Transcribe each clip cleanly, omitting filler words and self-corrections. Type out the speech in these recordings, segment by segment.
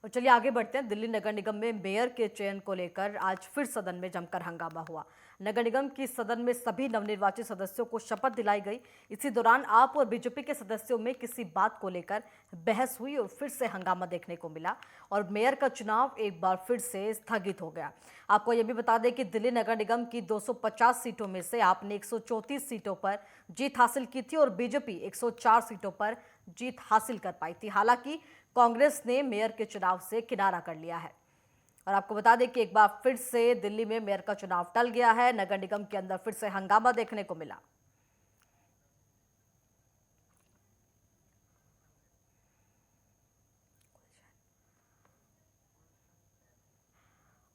और चलिए आगे बढ़ते हैं। दिल्ली नगर निगम में मेयर के चयन को लेकर आज फिर सदन में जमकर हंगामा हुआ। नगर निगम की सदन में सभी नवनिर्वाचित सदस्यों को शपथ दिलाई गई। इसी दौरान आप और बीजेपी के सदस्यों में किसी बात को लेकर बहस हुई और फिर से हंगामा देखने को मिला और मेयर का चुनाव एक बार फिर से स्थगित हो गया। आपको यह भी बता दें कि दिल्ली नगर निगम की 250 सीटों में से आपने 134 सीटों पर जीत हासिल की थी और बीजेपी 104 सीटों पर जीत हासिल कर पाई थी। हालांकि कांग्रेस ने मेयर के चुनाव से किनारा कर लिया है। और आपको बता दें कि एक बार फिर से दिल्ली में मेयर का चुनाव टल गया है। नगर निगम के अंदर फिर से हंगामा देखने को मिला।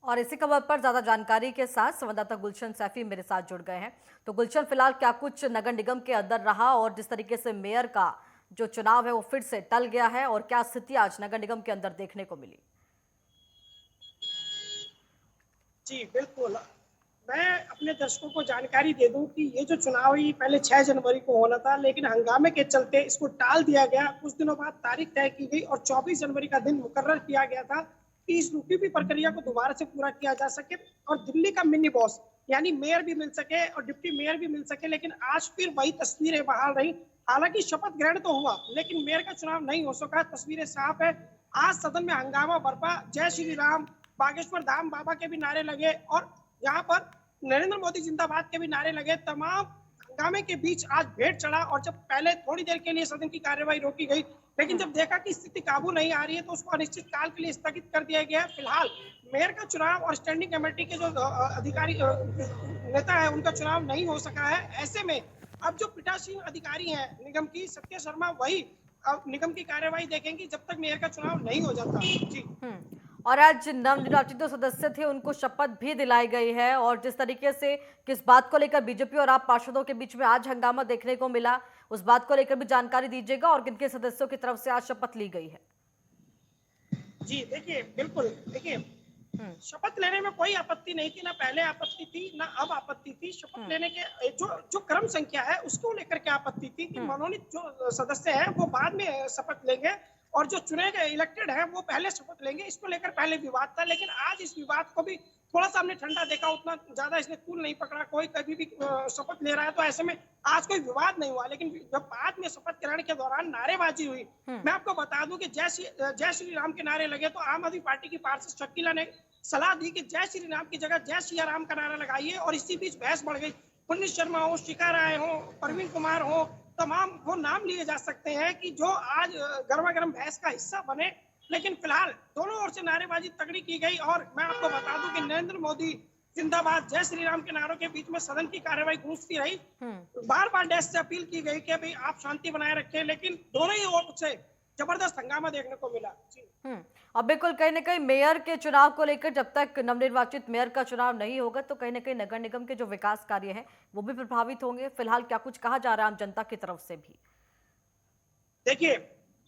और इसी खबर पर ज्यादा जानकारी के साथ संवाददाता गुलशन सैफी मेरे साथ जुड़ गए हैं। तो गुलशन, फिलहाल क्या कुछ नगर निगम के अंदर रहा और जिस तरीके से मेयर का जो चुनाव है वो फिर से टल गया है, और क्या स्थिति आज नगर निगम के अंदर देखने को मिली? जी, बिल्कुल। मैं अपने दर्शकों को जानकारी दे दूं कि ये जो चुनाव है ये पहले 6 जनवरी को होना था, लेकिन हंगामे के चलते इसको टाल दिया गया। कुछ दिनों बाद तारीख तय की गई और 24 जनवरी का दिन मुकर्रर किया गया था कि इस रुकी हुई प्रक्रिया को दोबारा से पूरा किया जा सके और दिल्ली का मिनी बॉस यानी मेयर भी मिल सके और डिप्टी मेयर भी मिल सके। लेकिन आज फिर वही तस्वीरें बहाल रही। हालांकि शपथ ग्रहण तो हुआ, लेकिन मेयर का चुनाव नहीं हो सका। तस्वीरें साफ है। आज सदन में हंगामा बरपा। जय श्री राम, बागेश्वर धाम बाबा के भी नारे लगे और यहाँ पर नरेंद्र मोदी जिंदाबाद के भी नारे लगे। तमाम हंगामे के बीच आज भेंट चढ़ा और जब पहले थोड़ी देर के लिए सदन की कार्यवाही रोकी गई, लेकिन जब देखा कि स्थिति काबू नहीं आ रही है तो उसको अनिश्चित काल के लिए स्थगित कर दिया गया है। फिलहाल मेयर का चुनाव और स्टैंडिंग कमेटी के जो अधिकारी नेता है उनका चुनाव नहीं हो सका है। ऐसे में अब जो पीठासीन अधिकारी हैं निगम की, सत्य शर्मा, वही अब निगम की कार्यवाही देखेंगी जब तक मेयर का चुनाव नहीं हो जाता। जी। और आज नवनिर्वाचित जो सदस्य थे उनको शपथ भी दिलाई गई है, और जिस तरीके से किस बात को लेकर बीजेपी और आप पार्षदों के बीच में आज हंगामा देखने को मिला, उस बात को लेकर भी जानकारी दीजिएगा और किन के सदस्यों की तरफ से आज शपथ ली गई है? जी, देखिए, बिल्कुल। देखिए, हम्म। शपथ लेने में कोई आपत्ति नहीं थी, ना पहले आपत्ति थी, ना अब आपत्ति थी। शपथ लेने के जो जो क्रम संख्या है उसको लेकर के आपत्ति थी कि मनोनीत जो सदस्य हैं वो बाद में शपथ लेंगे और जो चुने गए इलेक्टेड हैं वो पहले शपथ लेंगे। इसको लेकर पहले विवाद था, लेकिन आज इस विवाद को भी थोड़ा सा हमने ठंडा देखा। उतना ज्यादा इसने तूल नहीं पकड़ा। कोई कभी भी शपथ ले रहा है तो ऐसे में आज कोई विवाद नहीं हुआ। लेकिन जब बाद में शपथ ग्रहण के दौरान नारेबाजी हुई, मैं आपको बता दूं कि जय श्री राम के नारे लगे तो आम आदमी पार्टी की पार्षद शकीला ने सलाह दी कि जय श्री राम की जगह जय सिया राम का नारा लगाइए और इसी बीच बहस बढ़ गई। पुनीत शर्मा हो, शिखा राय हो, प्रवीण कुमार हो, तमाम वो नाम लिए जा सकते हैं कि जो आज गर्मा गर्म बहस का हिस्सा बने। लेकिन फिलहाल दोनों ओर से नारेबाजी तगड़ी की गई और मैं आपको बता दूं कि नरेंद्र मोदी जिंदाबाद, जय श्री राम के नारों के बीच में सदन की कार्यवाही गूंजती रही। बार बार डेस्क से अपील की गई कि भाई आप शांति बनाए रखें, लेकिन दोनों ही ओर से जबरदस्त हंगामा देखने को मिला। जी। अब बिल्कुल कहीं ना कहीं मेयर के चुनाव को लेकर जब तक नवनिर्वाचित मेयर का चुनाव नहीं होगा तो कहीं ना कहीं नगर निगम के जो विकास कार्य हैं वो भी प्रभावित होंगे। फिलहाल क्या कुछ कहा जा रहा है आम जनता की तरफ से भी? देखिए,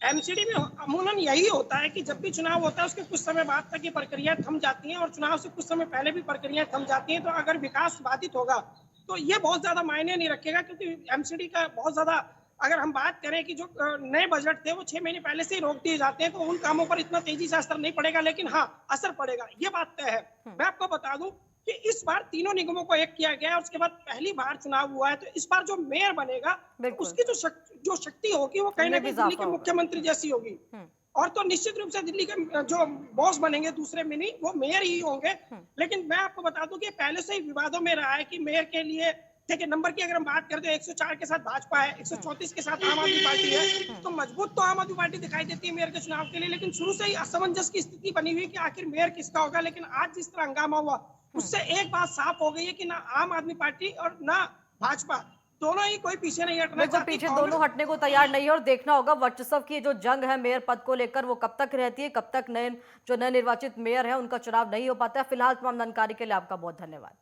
एमसीडी में अमूमन यही होता है कि जब भी चुनाव होता है उसके कुछ समय बाद तक ये प्रक्रिया थम जाती है और चुनाव से कुछ समय पहले भी प्रक्रिया थम जाती है। तो अगर विकास बाधित होगा तो ये बहुत ज्यादा मायने नहीं रखेगा, क्योंकि एमसीडी का बहुत ज्यादा, अगर हम बात करें कि जो नए बजट थे वो 6 महीने पहले से ही रोक दिए जाते हैं तो उन कामों पर इतना तेजी से असर नहीं पड़ेगा। लेकिन हाँ, असर पड़ेगा, ये बात तय है। मैं आपको बता दूं कि इस बार तीनों निगमों को एक किया गया है और उसके बाद पहली बार चुनाव हुआ है। तो इस बार जो मेयर बनेगा उसकी जो शक्ति होगी वो कहीं ना कहीं दिल्ली के मुख्यमंत्री जैसी होगी। और तो निश्चित रूप से दिल्ली के जो बॉस बनेंगे दूसरे मिनी, वो मेयर ही होंगे। लेकिन मैं आपको बता दूं कि पहले से ही विवादों में रहा है कि मेयर के लिए, देखिए, नंबर की अगर हम बात करते हैं 104 के साथ भाजपा है, 134 के साथ आम आदमी पार्टी है, तो मजबूत तो आम आदमी पार्टी दिखाई देती है मेयर के चुनाव के लिए। लेकिन शुरू से ही असमंजस की स्थिति बनी हुई कि आखिर मेयर किसका होगा। लेकिन आज जिस तरह हंगामा हुआ उससे एक बात साफ हो गई है कि ना आम आदमी पार्टी और ना भाजपा, दोनों ही कोई पीछे नहीं हटना बिल्कुल चाहती। पीछे दोनों हटने को तैयार नहीं है, और देखना होगा वर्चस्व की जो जंग है मेयर पद को लेकर वो कब तक रहती है, कब तक नए निर्वाचित मेयर है उनका चुनाव नहीं हो पाता है। फिलहाल तमाम जानकारी के लिए आपका बहुत धन्यवाद।